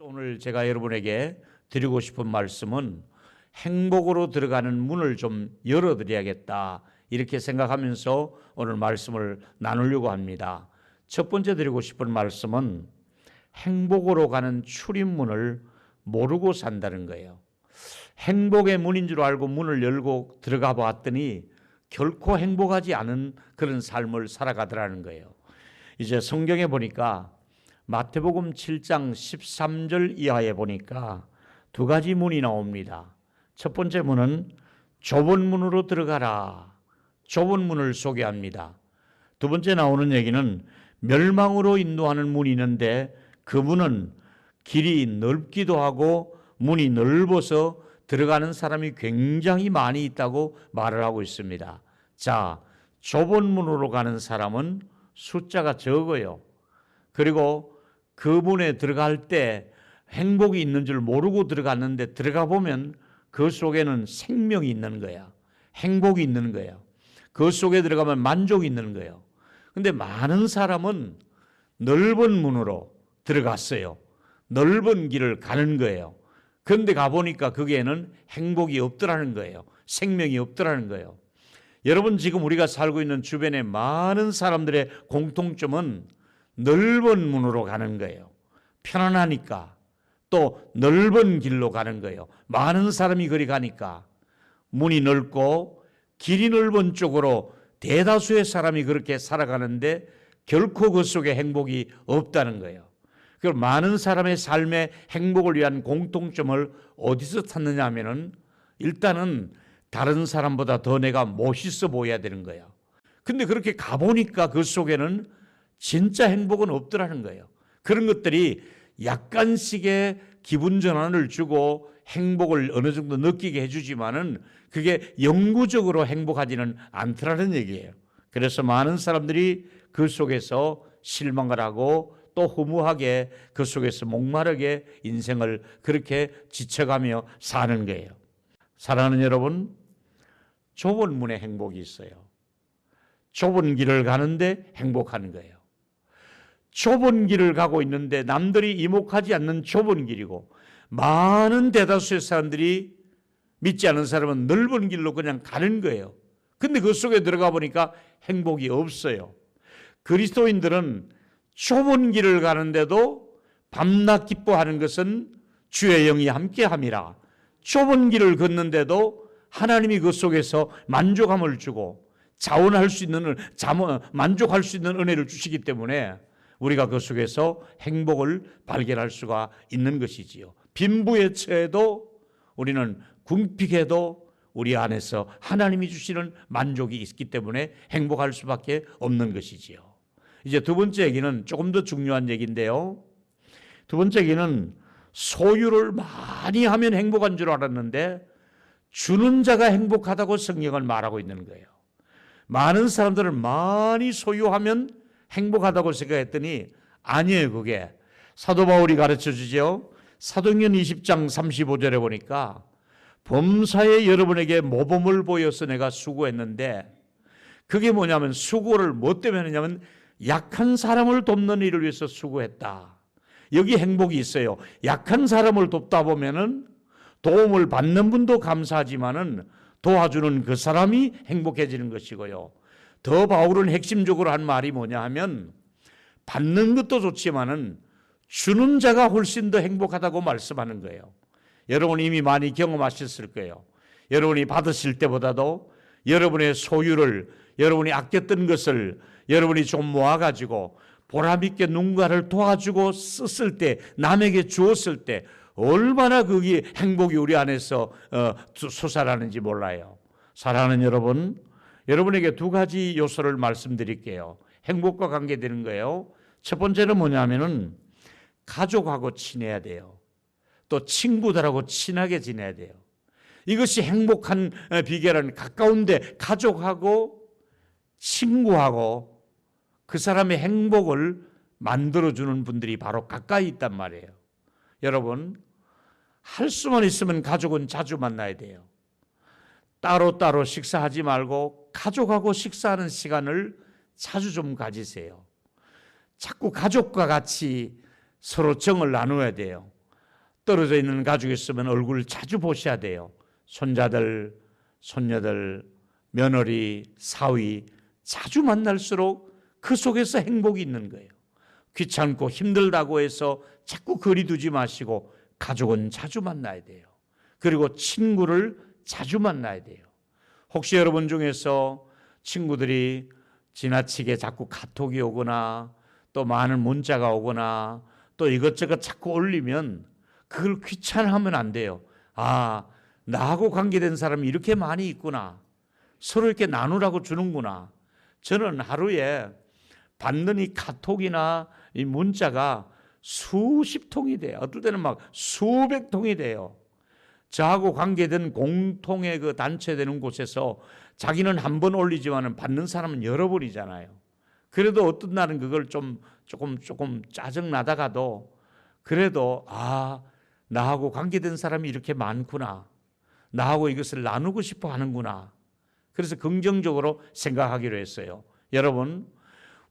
오늘 제가 여러분에게 드리고 싶은 말씀은 행복으로 들어가는 문을 좀 열어드려야겠다 이렇게 생각하면서 오늘 말씀을 나누려고 합니다. 첫 번째 드리고 싶은 말씀은 행복으로 가는 출입문을 모르고 산다는 거예요. 행복의 문인 줄 알고 문을 열고 들어가 봤더니 결코 행복하지 않은 그런 삶을 살아가더라는 거예요. 이제 성경에 보니까 마태복음 7장 13절 이하에 보니까 두 가지 문이 나옵니다. 첫 번째 문은 좁은 문으로 들어가라. 좁은 문을 소개합니다. 두 번째 나오는 얘기는 멸망으로 인도하는 문이 있는데 그 문은 길이 넓기도 하고 문이 넓어서 들어가는 사람이 굉장히 많이 있다고 말을 하고 있습니다. 자, 좁은 문으로 가는 사람은 숫자가 적어요. 그리고 그 문에 들어갈 때 행복이 있는 줄 모르고 들어갔는데 들어가 보면 그 속에는 생명이 있는 거야. 행복이 있는 거야. 그 속에 들어가면 만족이 있는 거예요. 근데 많은 사람은 넓은 문으로 들어갔어요. 넓은 길을 가는 거예요. 그런데 가보니까 거기에는 행복이 없더라는 거예요. 생명이 없더라는 거예요. 여러분, 지금 우리가 살고 있는 주변의 많은 사람들의 공통점은 넓은 문으로 가는 거예요. 편안하니까. 또 넓은 길로 가는 거예요. 많은 사람이 그리 가니까. 문이 넓고 길이 넓은 쪽으로 대다수의 사람이 그렇게 살아가는데 결코 그 속에 행복이 없다는 거예요. 그럼 많은 사람의 삶의 행복을 위한 공통점을 어디서 찾느냐 하면은 일단은 다른 사람보다 더 내가 멋있어 보여야 되는 거예요. 근데 그렇게 가보니까 그 속에는 진짜 행복은 없더라는 거예요. 그런 것들이 약간씩의 기분 전환을 주고 행복을 어느 정도 느끼게 해주지만은 그게 영구적으로 행복하지는 않더라는 얘기예요. 그래서 많은 사람들이 그 속에서 실망을 하고 또 허무하게 그 속에서 목마르게 인생을 그렇게 지쳐가며 사는 거예요. 사랑하는 여러분, 좁은 문에 행복이 있어요. 좁은 길을 가는데 행복한 거예요. 좁은 길을 가고 있는데 남들이 이목하지 않는 좁은 길이고 많은 대다수의 사람들이 믿지 않는 사람은 넓은 길로 그냥 가는 거예요. 근데 그 속에 들어가 보니까 행복이 없어요. 그리스도인들은 좁은 길을 가는데도 밤낮 기뻐하는 것은 주의 영이 함께함이라. 좁은 길을 걷는데도 하나님이 그 속에서 만족함을 주고 자원할 수 있는 만족할 수 있는 은혜를 주시기 때문에 우리가 그 속에서 행복을 발견할 수가 있는 것이지요. 빈부에 처해도 우리는 궁핍해도 우리 안에서 하나님이 주시는 만족이 있기 때문에 행복할 수밖에 없는 것이지요. 이제 두 번째 얘기는 조금 더 중요한 얘기인데요. 두 번째 얘기는 소유를 많이 하면 행복한 줄 알았는데 주는 자가 행복하다고 성경은 말하고 있는 거예요. 많은 사람들은 많이 소유하면 행복하다고 생각했더니 아니에요. 그게 사도 바울이 가르쳐 주죠. 사도행전 20장 35절에 보니까 범사에 여러분에게 모범을 보여서 내가 수고했는데 그게 뭐냐면 수고를 뭐 때문에 했냐면 약한 사람을 돕는 일을 위해서 수고했다. 여기 행복이 있어요. 약한 사람을 돕다 보면은 도움을 받는 분도 감사하지만은 도와주는 그 사람이 행복해지는 것이고요. 더 바울은 핵심적으로 한 말이 뭐냐 하면 받는 것도 좋지만은 주는 자가 훨씬 더 행복하다고 말씀하는 거예요. 여러분 이미 많이 경험하셨을 거예요. 여러분이 받으실 때보다도 여러분의 소유를, 여러분이 아꼈던 것을 여러분이 좀 모아가지고 보람있게 누군가를 도와주고 썼을 때, 남에게 주었을 때 얼마나 그게 행복이 우리 안에서 솟아나는지 몰라요. 사랑하는 여러분, 여러분에게 두 가지 요소를 말씀드릴게요. 행복과 관계되는 거예요. 첫 번째는 뭐냐면은 가족하고 친해야 돼요. 또 친구들하고 친하게 지내야 돼요. 이것이 행복한 비결은 가까운데 가족하고 친구하고 그 사람의 행복을 만들어주는 분들이 바로 가까이 있단 말이에요. 여러분, 할 수만 있으면 가족은 자주 만나야 돼요. 따로따로 식사하지 말고 가족하고 식사하는 시간을 자주 좀 가지세요. 자꾸 가족과 같이 서로 정을 나누어야 돼요. 떨어져 있는 가족이 있으면 얼굴을 자주 보셔야 돼요. 손자들, 손녀들, 며느리, 사위 자주 만날수록 그 속에서 행복이 있는 거예요. 귀찮고 힘들다고 해서 자꾸 거리 두지 마시고 가족은 자주 만나야 돼요. 그리고 친구를 자주 만나야 돼요. 혹시 여러분 중에서 친구들이 지나치게 자꾸 카톡이 오거나 또 많은 문자가 오거나 또 이것저것 자꾸 올리면 그걸 귀찮아하면 안 돼요. 아, 나하고 관계된 사람이 이렇게 많이 있구나. 서로 이렇게 나누라고 주는구나. 저는 하루에 받는 이 카톡이나 이 문자가 수십 통이 돼요. 어떨 때는 막 수백 통이 돼요. 저하고 관계된 공통의 그 단체되는 곳에서 자기는 한 번 올리지만 받는 사람은 여러 번이잖아요. 그래도 어떤 날은 그걸 조금 짜증나다가도 그래도 나하고 관계된 사람이 이렇게 많구나. 나하고 이것을 나누고 싶어 하는구나. 그래서 긍정적으로 생각하기로 했어요. 여러분,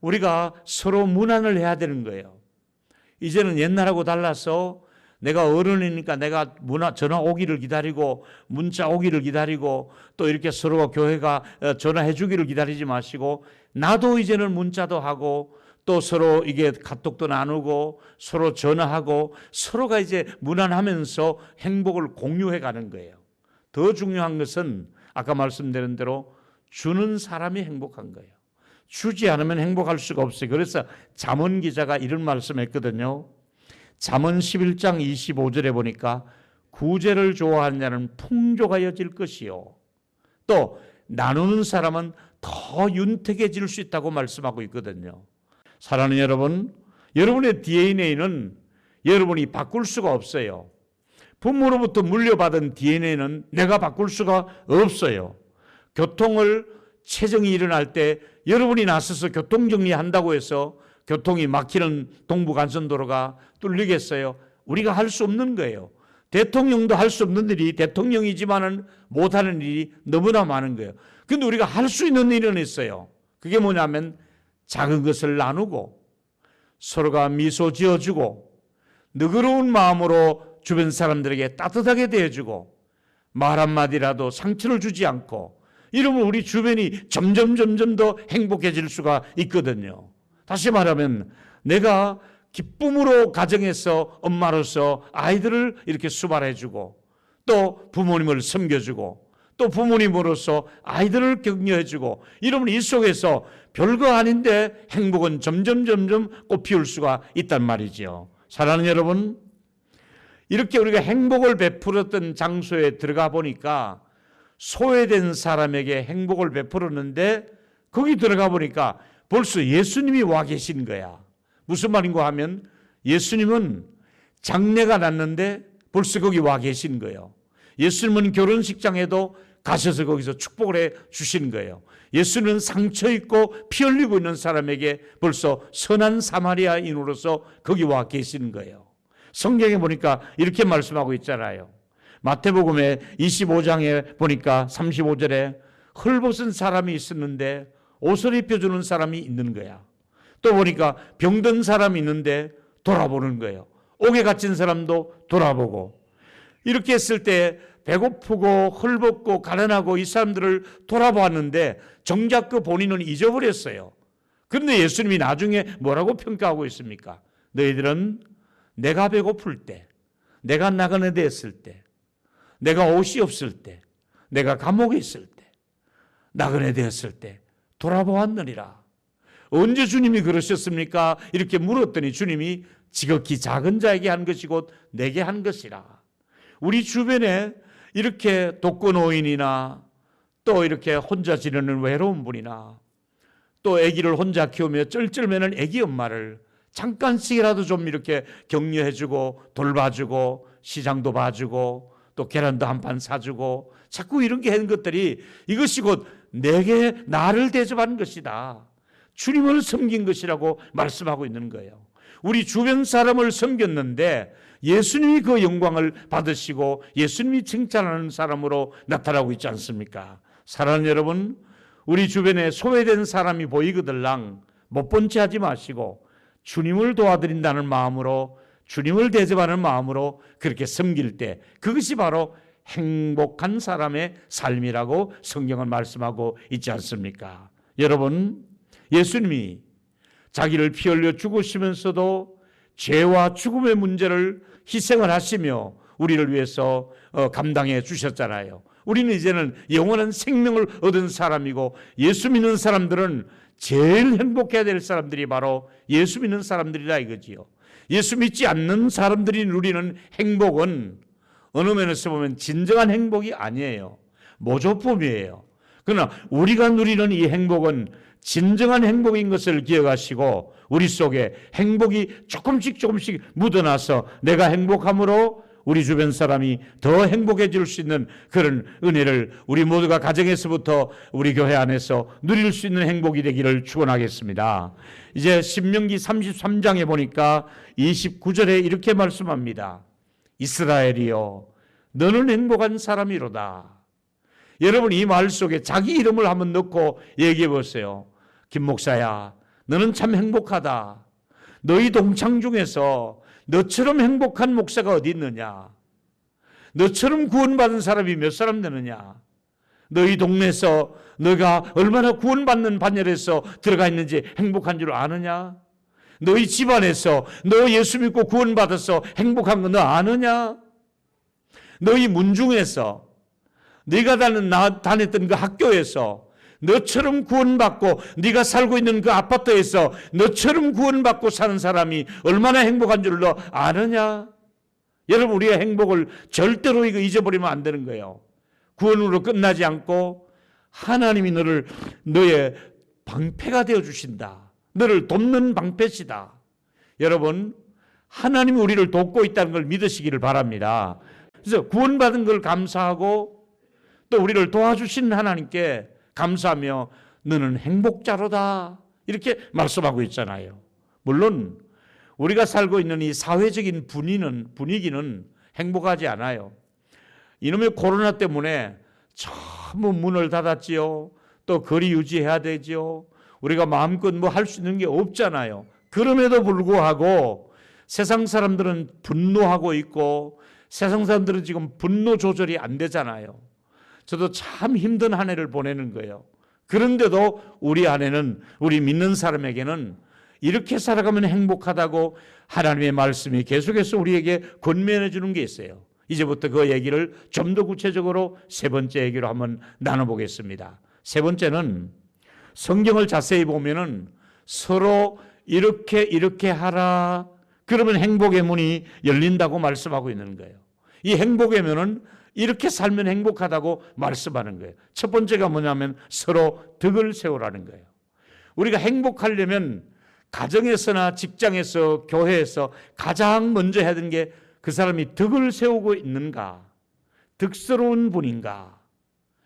우리가 서로 문안을 해야 되는 거예요. 이제는 옛날하고 달라서 내가 어른이니까 내가 전화 오기를 기다리고 문자 오기를 기다리고 또 이렇게 서로가 교회가 전화해 주기를 기다리지 마시고 나도 이제는 문자도 하고 또 서로 이게 카톡도 나누고 서로 전화하고 서로가 이제 문안하면서 행복을 공유해 가는 거예요. 더 중요한 것은 아까 말씀드린 대로 주는 사람이 행복한 거예요. 주지 않으면 행복할 수가 없어요. 그래서 잠언 기자가 이런 말씀했거든요. 잠언 11장 25절에 보니까 구제를 좋아하는 자는 풍조가 여질 것이요. 또 나누는 사람은 더 윤택해질 수 있다고 말씀하고 있거든요. 사랑하는 여러분, 여러분의 DNA는 여러분이 바꿀 수가 없어요. 부모로부터 물려받은 DNA는 내가 바꿀 수가 없어요. 체증이 일어날 때 여러분이 나서서 교통정리한다고 해서 교통이 막히는 동부간선도로가 뚫리겠어요? 우리가 할 수 없는 거예요. 대통령도 할 수 없는 일이 대통령이지만은 못하는 일이 너무나 많은 거예요. 그런데 우리가 할 수 있는 일은 있어요. 그게 뭐냐면 작은 것을 나누고 서로가 미소 지어주고 너그러운 마음으로 주변 사람들에게 따뜻하게 대해주고 말 한마디라도 상처를 주지 않고 이러면 우리 주변이 점점 더 행복해질 수가 있거든요. 다시 말하면 내가 기쁨으로 가정에서 엄마로서 아이들을 이렇게 수발해주고 또 부모님을 섬겨주고 또 부모님으로서 아이들을 격려해주고 이러면 이 속에서 별거 아닌데 행복은 점점 꽃 피울 수가 있단 말이죠. 사랑하는 여러분, 이렇게 우리가 행복을 베풀었던 장소에 들어가 보니까 소외된 사람에게 행복을 베풀었는데 거기 들어가 보니까 벌써 예수님이 와 계신 거야. 무슨 말인가 하면 예수님은 장례가 났는데 벌써 거기 와 계신 거예요. 예수님은 결혼식장에도 가셔서 거기서 축복을 해 주신 거예요. 예수님은 상처 있고 피 흘리고 있는 사람에게 벌써 선한 사마리아인으로서 거기 와 계시는 거예요. 성경에 보니까 이렇게 말씀하고 있잖아요. 마태복음의 25장에 보니까 35절에 헐벗은 사람이 있었는데 옷을 입혀주는 사람이 있는 거야. 또 보니까 병든 사람이 있는데 돌아보는 거예요. 옥에 갇힌 사람도 돌아보고 이렇게 했을 때 배고프고 헐벗고 가난하고 이 사람들을 돌아보았는데 정작 그 본인은 잊어버렸어요. 그런데 예수님이 나중에 뭐라고 평가하고 있습니까? 너희들은 내가 배고플 때, 내가 나그네 되었을 때, 내가 옷이 없을 때, 내가 감옥에 있을 때, 나그네 되었을 때 돌아보았느니라. 언제 주님이 그러셨습니까? 이렇게 물었더니 주님이 지극히 작은 자에게 한 것이 곧 내게 한 것이라. 우리 주변에 이렇게 독거노인이나 또 이렇게 혼자 지내는 외로운 분이나 또 아기를 혼자 키우며 쩔쩔매는 아기 엄마를 잠깐씩이라도 좀 이렇게 격려해주고 돌봐주고 시장도 봐주고 또 계란도 한 판 사주고 자꾸 이런 게 하는 것들이 이것이 곧 내게 나를 대접하는 것이다. 주님을 섬긴 것이라고 말씀하고 있는 거예요. 우리 주변 사람을 섬겼는데 예수님이 그 영광을 받으시고 예수님이 칭찬하는 사람으로 나타나고 있지 않습니까? 사랑하는 여러분, 우리 주변에 소외된 사람이 보이거들랑 못 본 채 하지 마시고 주님을 도와드린다는 마음으로 주님을 대접하는 마음으로 그렇게 섬길 때 그것이 바로 행복한 사람의 삶이라고 성경은 말씀하고 있지 않습니까? 여러분, 예수님이 자기를 피 흘려 죽으시면서도 죄와 죽음의 문제를 희생을 하시며 우리를 위해서 감당해 주셨잖아요. 우리는 이제는 영원한 생명을 얻은 사람이고, 예수 믿는 사람들은 제일 행복해야 될 사람들이 바로 예수 믿는 사람들이라 이거지요. 예수 믿지 않는 사람들이 누리는 행복은 어느 면에서 보면 진정한 행복이 아니에요. 모조품이에요. 그러나 우리가 누리는 이 행복은 진정한 행복인 것을 기억하시고, 우리 속에 행복이 조금씩 묻어나서 내가 행복함으로 우리 주변 사람이 더 행복해질 수 있는 그런 은혜를 우리 모두가 가정에서부터 우리 교회 안에서 누릴 수 있는 행복이 되기를 축원하겠습니다. 이제 신명기 33장에 보니까 29절에 이렇게 말씀합니다. 이스라엘이여, 너는 행복한 사람이로다. 여러분, 이 말 속에 자기 이름을 한번 넣고 얘기해 보세요. 김 목사야, 너는 참 행복하다. 너희 동창 중에서 너처럼 행복한 목사가 어디 있느냐? 너처럼 구원받은 사람이 몇 사람 되느냐? 너희 동네에서 너가 얼마나 구원받는 반열에서 들어가 있는지 행복한 줄 아느냐? 너희 집안에서 너 예수 믿고 구원받아서 행복한 거 너 아느냐? 너희 문중에서 네가 다녔던 그 학교에서 너처럼 구원받고 네가 살고 있는 그 아파트에서 너처럼 구원받고 사는 사람이 얼마나 행복한 줄 너 아느냐? 여러분, 우리의 행복을 절대로 이거 잊어버리면 안 되는 거예요. 구원으로 끝나지 않고 하나님이 너의 방패가 되어주신다. 너를 돕는 방패시다. 여러분, 하나님이 우리를 돕고 있다는 걸 믿으시기를 바랍니다. 그래서 구원받은 걸 감사하고 또 우리를 도와주신 하나님께 감사하며 너는 행복자로다, 이렇게 말씀하고 있잖아요. 물론 우리가 살고 있는 이 사회적인 분위기는 행복하지 않아요. 이놈의 코로나 때문에 전부 문을 닫았지요. 또 거리 유지해야 되지요. 우리가 마음껏 뭐 할 수 있는 게 없잖아요. 그럼에도 불구하고 세상 사람들은 분노하고 있고, 세상 사람들은 지금 분노 조절이 안 되잖아요. 저도 참 힘든 한 해를 보내는 거예요. 그런데도 우리 안에는, 우리 믿는 사람에게는 이렇게 살아가면 행복하다고 하나님의 말씀이 계속해서 우리에게 권면해 주는 게 있어요. 이제부터 그 얘기를 좀 더 구체적으로 세 번째 얘기로 한번 나눠보겠습니다. 세 번째는 성경을 자세히 보면은 서로 이렇게 하라, 그러면 행복의 문이 열린다고 말씀하고 있는 거예요. 이 행복의 문은 이렇게 살면 행복하다고 말씀하는 거예요. 첫 번째가 뭐냐면 서로 덕을 세우라는 거예요. 우리가 행복하려면 가정에서나 직장에서, 교회에서 가장 먼저 해야 되는 게 그 사람이 덕을 세우고 있는가, 덕스러운 분인가,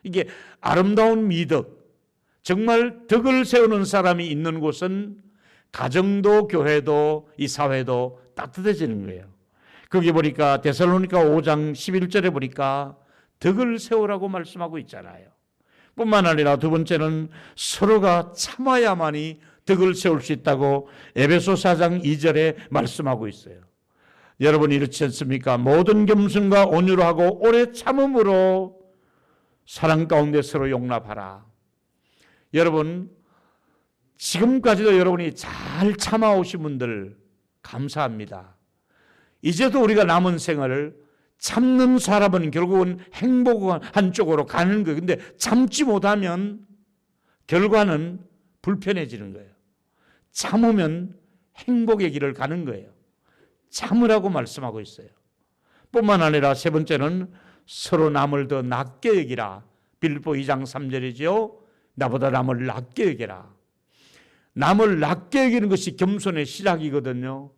이게 아름다운 미덕, 정말 덕을 세우는 사람이 있는 곳은 가정도 교회도 이 사회도 따뜻해지는 거예요. 거기 보니까 데살로니가 5장 11절에 보니까 덕을 세우라고 말씀하고 있잖아요. 뿐만 아니라 두 번째는 서로가 참아야만이 덕을 세울 수 있다고 에베소 4장 2절에 말씀하고 있어요. 여러분, 이렇지 않습니까? 모든 겸손과 온유로 하고 오래 참음으로 사랑 가운데 서로 용납하라. 여러분, 지금까지도 여러분이 잘 참아오신 분들 감사합니다. 이제도 우리가 남은 생활을 참는 사람은 결국은 행복한 쪽으로 가는 거예요. 근데 참지 못하면 결과는 불편해지는 거예요. 참으면 행복의 길을 가는 거예요. 참으라고 말씀하고 있어요. 뿐만 아니라 세 번째는 서로 남을 더 낮게 여기라. 빌립보 2장 3절이죠. 나보다 남을 낮게 여기라. 남을 낮게 여기는 것이 겸손의 시작이거든요.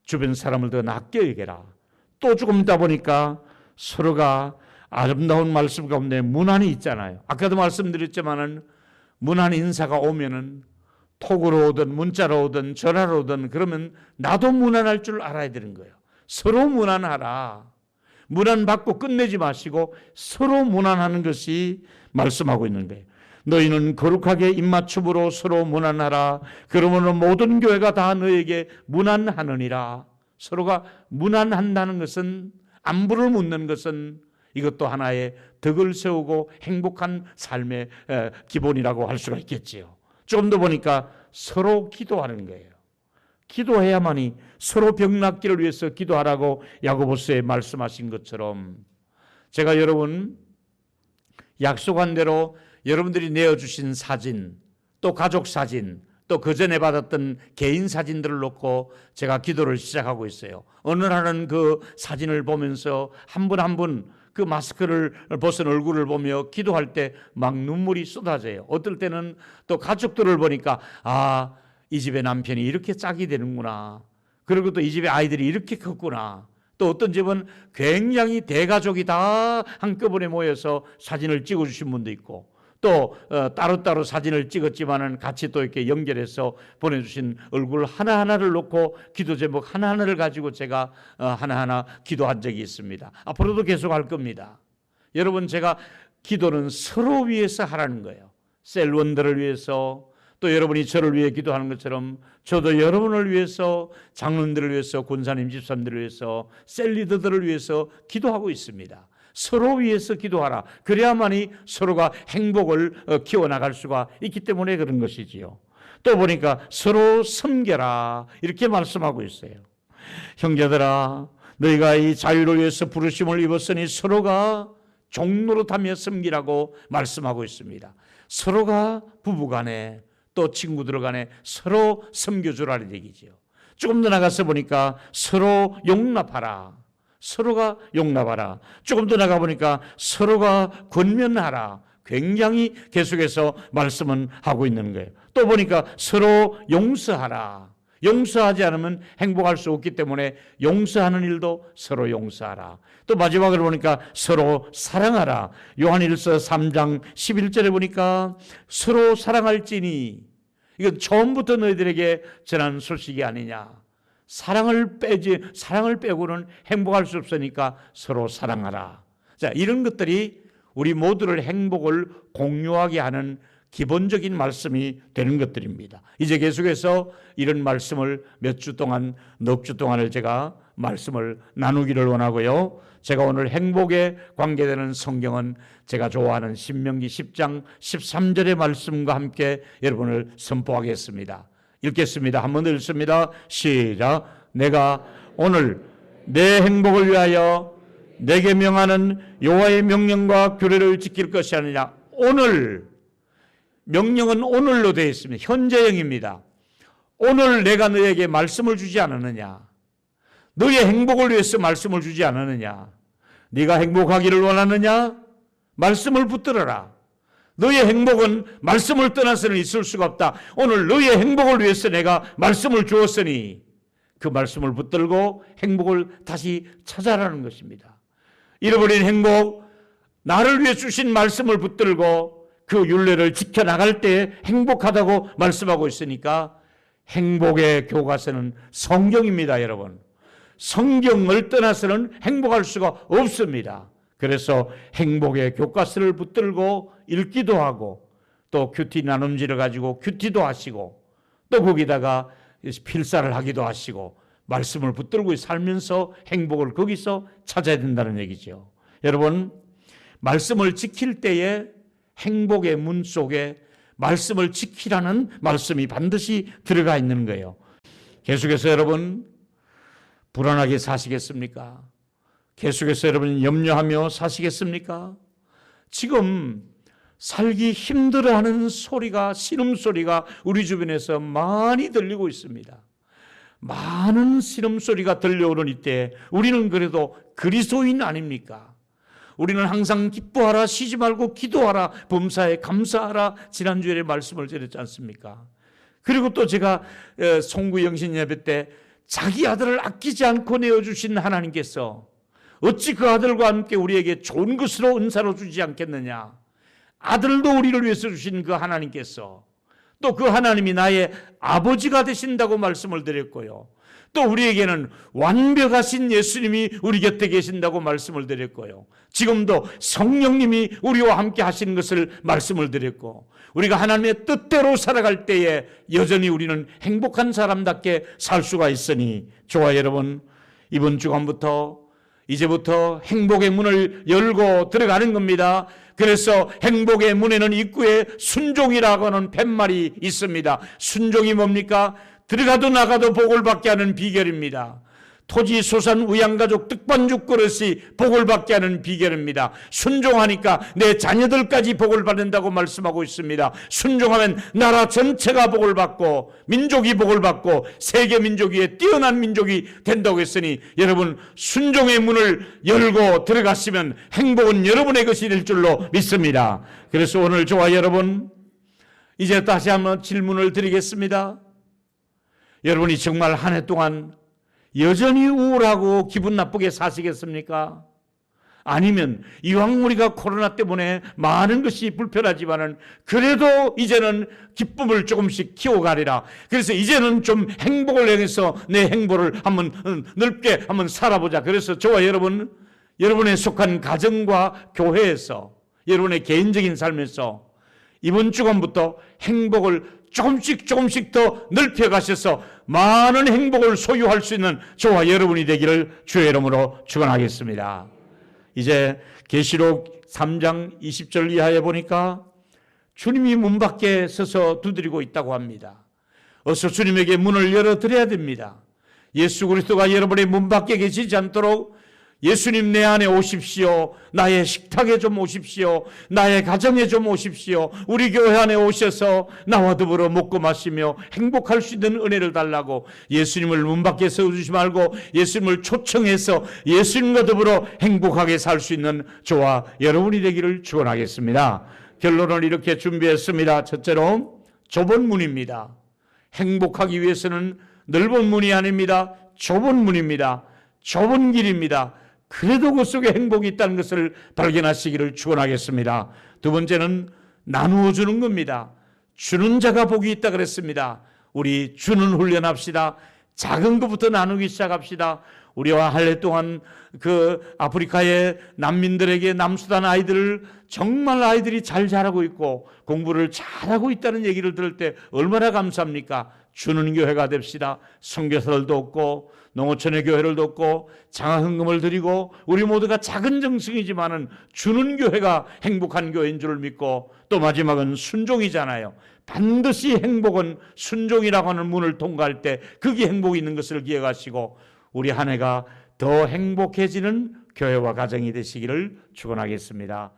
주변 사람을 더 낮게 여기라. 또 조금 있다 보니까 서로가 아름다운 말씀 가운데 문안이 있잖아요. 아까도 말씀드렸지만은 문안 인사가 오면은 톡으로 오든 문자로 오든 전화로 오든 그러면 나도 문안할 줄 알아야 되는 거예요. 서로 문안하라. 문안 받고 끝내지 마시고 서로 문안하는 것이 말씀하고 있는 거예요. 너희는 거룩하게 입맞춤으로 서로 문안하라. 그러므로 모든 교회가 다 너에게 문안하느니라. 서로가 무난한다는 것은, 안부를 묻는 것은 이것도 하나의 덕을 세우고 행복한 삶의 기본이라고 할 수가 있겠지요. 좀 더 보니까 서로 기도하는 거예요. 기도해야만이, 서로 병 낫기를 위해서 기도하라고 야고보서에 말씀하신 것처럼, 제가 여러분 약속한 대로 여러분들이 내어주신 사진, 또 가족 사진, 또 그전에 받았던 개인 사진들을 놓고 제가 기도를 시작하고 있어요. 어느 날은 그 사진을 보면서 한 분 한 분 그 마스크를 벗은 얼굴을 보며 기도할 때 막 눈물이 쏟아져요. 어떨 때는 또 가족들을 보니까, 아, 이 집의 남편이 이렇게 짝이 되는구나. 그리고 또 이 집의 아이들이 이렇게 컸구나. 또 어떤 집은 굉장히 대가족이 다 한꺼번에 모여서 사진을 찍어주신 분도 있고, 또 따로따로 사진을 찍었지만은 같이 또 이렇게 연결해서 보내주신 얼굴 하나하나를 놓고 기도 제목 하나하나를 가지고 제가 하나하나 기도한 적이 있습니다. 앞으로도 계속 할 겁니다. 여러분, 제가 기도는 서로 위해서 하라는 거예요. 셀원들을 위해서, 또 여러분이 저를 위해 기도하는 것처럼 저도 여러분을 위해서, 장로님들을 위해서, 권사님, 집사님들을 위해서, 셀리더들을 위해서 기도하고 있습니다. 서로 위해서 기도하라. 그래야만이 서로가 행복을 키워나갈 수가 있기 때문에 그런 것이지요. 또 보니까 서로 섬겨라, 이렇게 말씀하고 있어요. 형제들아, 너희가 이 자유를 위해서 부르심을 입었으니 서로가 종노릇하며 섬기라고 말씀하고 있습니다. 서로가 부부간에 또 친구들 간에 서로 섬겨주라는 얘기죠. 조금 더 나가서 보니까 서로 용납하라. 서로가 용납하라. 조금 더 나가 보니까 서로가 권면하라. 굉장히 계속해서 말씀은 하고 있는 거예요. 또 보니까 서로 용서하라. 용서하지 않으면 행복할 수 없기 때문에 용서하는 일도 서로 용서하라. 또 마지막으로 보니까 서로 사랑하라. 요한일서 3장 11절에 보니까 서로 사랑할지니, 이건 처음부터 너희들에게 전한 소식이 아니냐. 사랑을 빼고는 행복할 수 없으니까 서로 사랑하라. 자, 이런 것들이 우리 모두를 행복을 공유하게 하는 기본적인 말씀이 되는 것들입니다. 이제 계속해서 이런 말씀을 몇 주 동안, 넉 주 동안을 제가 말씀을 나누기를 원하고요. 제가 오늘 행복에 관계되는 성경은 제가 좋아하는 신명기 10장 13절의 말씀과 함께 여러분을 선포하겠습니다. 읽겠습니다. 한 번 더 읽습니다. 시작. 내가 오늘 내 행복을 위하여 내게 명하는 여호와의 명령과 규례를 지킬 것이 아니냐. 오늘, 명령은 오늘로 되어 있습니다. 현재형입니다. 오늘 내가 너에게 말씀을 주지 않았느냐. 너의 행복을 위해서 말씀을 주지 않았느냐. 네가 행복하기를 원하느냐? 말씀을 붙들어라. 너의 행복은 말씀을 떠나서는 있을 수가 없다. 오늘 너의 행복을 위해서 내가 말씀을 주었으니 그 말씀을 붙들고 행복을 다시 찾아라는 것입니다. 잃어버린 행복, 나를 위해 주신 말씀을 붙들고 그 율례를 지켜나갈 때 행복하다고 말씀하고 있으니까 행복의 교과서는 성경입니다, 여러분. 성경을 떠나서는 행복할 수가 없습니다. 그래서 행복의 교과서를 붙들고 읽기도 하고, 또 큐티 나눔지를 가지고 큐티도 하시고, 또 거기다가 필사를 하기도 하시고, 말씀을 붙들고 살면서 행복을 거기서 찾아야 된다는 얘기죠. 여러분, 말씀을 지킬 때에 행복의 문 속에 말씀을 지키라는 말씀이 반드시 들어가 있는 거예요. 계속해서 여러분, 불안하게 사시겠습니까? 계속해서 여러분 염려하며 사시겠습니까? 지금 살기 힘들어하는 소리가, 신음소리가 우리 주변에서 많이 들리고 있습니다. 많은 신음소리가 들려오는 이때 우리는 그래도 그리스도인 아닙니까? 우리는 항상 기뻐하라, 쉬지 말고 기도하라, 범사에 감사하라, 지난주에 말씀을 드렸지 않습니까? 그리고 또 제가 송구 영신 예배 때 자기 아들을 아끼지 않고 내어주신 하나님께서 어찌 그 아들과 함께 우리에게 좋은 것으로 은사로 주지 않겠느냐. 아들도 우리를 위해서 주신 그 하나님께서 또 그 하나님이 나의 아버지가 되신다고 말씀을 드렸고요. 또 우리에게는 완벽하신 예수님이 우리 곁에 계신다고 말씀을 드렸고요. 지금도 성령님이 우리와 함께 하시는 것을 말씀을 드렸고, 우리가 하나님의 뜻대로 살아갈 때에 여전히 우리는 행복한 사람답게 살 수가 있으니, 저와 여러분, 이번 주간부터 이제부터 행복의 문을 열고 들어가는 겁니다. 그래서 행복의 문에는 입구에 순종이라고 하는 팻말이 있습니다. 순종이 뭡니까? 들어가도 나가도 복을 받게 하는 비결입니다. 토지 소산 우양가족 떡반죽 그릇이 복을 받게 하는 비결입니다. 순종하니까 내 자녀들까지 복을 받는다고 말씀하고 있습니다. 순종하면 나라 전체가 복을 받고 민족이 복을 받고 세계 민족 위에 뛰어난 민족이 된다고 했으니, 여러분 순종의 문을 열고 들어가시면 행복은 여러분의 것이 될 줄로 믿습니다. 그래서 오늘 저와 여러분, 이제 다시 한번 질문을 드리겠습니다. 여러분이 정말 한 해 동안 여전히 우울하고 기분 나쁘게 사시겠습니까? 아니면 이왕 우리가 코로나 때문에 많은 것이 불편하지만은 그래도 이제는 기쁨을 조금씩 키워가리라. 그래서 이제는 좀 행복을 향해서 내 행복을 한번 넓게 한번 살아보자. 그래서 저와 여러분, 여러분의 속한 가정과 교회에서, 여러분의 개인적인 삶에서 이번 주간부터 행복을 조금씩 더 넓혀가셔서 많은 행복을 소유할 수 있는 저와 여러분이 되기를 주의 이름으로 축원하겠습니다. 이제 계시록 3장 20절 이하에 보니까 주님이 문 밖에 서서 두드리고 있다고 합니다. 어서 주님에게 문을 열어드려야 됩니다. 예수 그리스도가 여러분의 문 밖에 계시지 않도록 예수님 내 안에 오십시오. 나의 식탁에 좀 오십시오. 나의 가정에 좀 오십시오. 우리 교회 안에 오셔서 나와 더불어 먹고 마시며 행복할 수 있는 은혜를 달라고, 예수님을 문 밖에 세워주지 말고 예수님을 초청해서 예수님과 더불어 행복하게 살 수 있는 저와 여러분이 되기를 축원하겠습니다. 결론을 이렇게 준비했습니다. 첫째로 좁은 문입니다. 행복하기 위해서는 넓은 문이 아닙니다. 좁은 문입니다. 좁은 길입니다. 그래도 그 속에 행복이 있다는 것을 발견하시기를 축원하겠습니다. 두 번째는 나누어 주는 겁니다. 주는 자가 복이 있다 그랬습니다. 우리 주는 훈련합시다. 작은 것부터 나누기 시작합시다. 우리와 한 해 동안 그 아프리카의 난민들에게 남수단 아이들을 정말 아이들이 잘 자라고 있고 공부를 잘하고 있다는 얘기를 들을 때 얼마나 감사합니까? 주는 교회가 됩시다. 선교사를 돕고 농어촌의 교회를 돕고 장학헌금을 드리고 우리 모두가 작은 정성이지만은 주는 교회가 행복한 교회인 줄을 믿고, 또 마지막은 순종이잖아요. 반드시 행복은 순종이라고 하는 문을 통과할 때 그게 행복이 있는 것을 기억하시고 우리 한 해가 더 행복해지는 교회와 가정이 되시기를 축원하겠습니다.